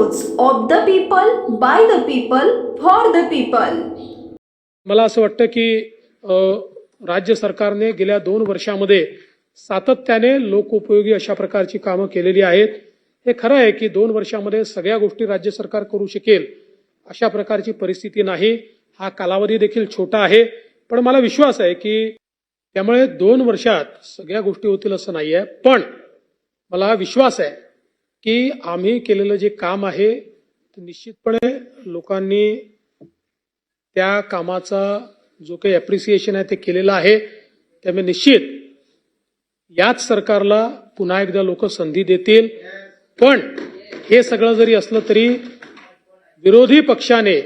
News of the people, by the people, for the people. मला असं वाटतं की राज्य सरकारने गेल्या 2 वर्षांमध्ये सातत्याने लोकोपयोगी अशा प्रकारची कामं केलेली आहेत। हे खरं आहे की 2 वर्षांमध्ये सगळ्या गोष्टी राज्य सरकार करू शकेल अशा प्रकारची परिस्थिती नाही। हा कालावधी देखील छोटा आहे, पण मला विश्वास आहे की त्यामुळे 2 वर्षात सगळ्या गोष्टी होतील असं नाहीये। पण मला विश्वास आहे की आम्ही केलेलं जे काम आहे ते निश्चितपणे लोकांनी त्या कामाचा जो काही अप्रिसिएशन आहे ते केलेलं आहे। त्यामुळे निश्चित याच सरकारला पुन्हा एकदा लोक संधी देतील। पण हे सगळं जरी असलं तरी विरोधी पक्षाने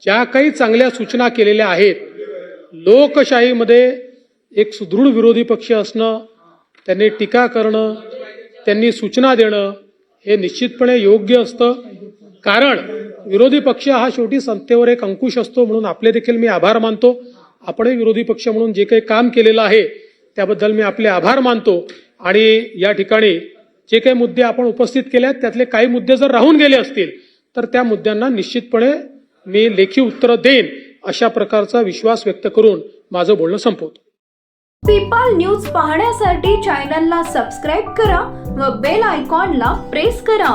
ज्या काही चांगल्या सूचना केलेल्या आहेत, लोकशाहीमध्ये एक सुदृढ विरोधी पक्ष असणं, त्यांनी टीका करणं, त्यांनी सूचना देणं हे निश्चितपणे योग्य असतं। कारण विरोधी पक्ष हा शेवटी सत्तेवर एक अंकुश असतो, म्हणून आपले देखील मी आभार मानतो। आपणही विरोधी पक्ष म्हणून जे काही काम केलेलं आहे त्याबद्दल मी आपले आभार मानतो। आणि या ठिकाणी जे काही मुद्दे आपण उपस्थित केले आहेत त्यातले काही मुद्दे जर राहून गेले असतील तर त्या मुद्द्यांना निश्चितपणे मी लेखी उत्तर देईन अशा प्रकारचा विश्वास व्यक्त करून माझं बोलणं संपवतो। पीपल न्यूज पाहण्यासाठी चॅनलला सबस्क्राइब करा व बेल आयकॉनला प्रेस करा।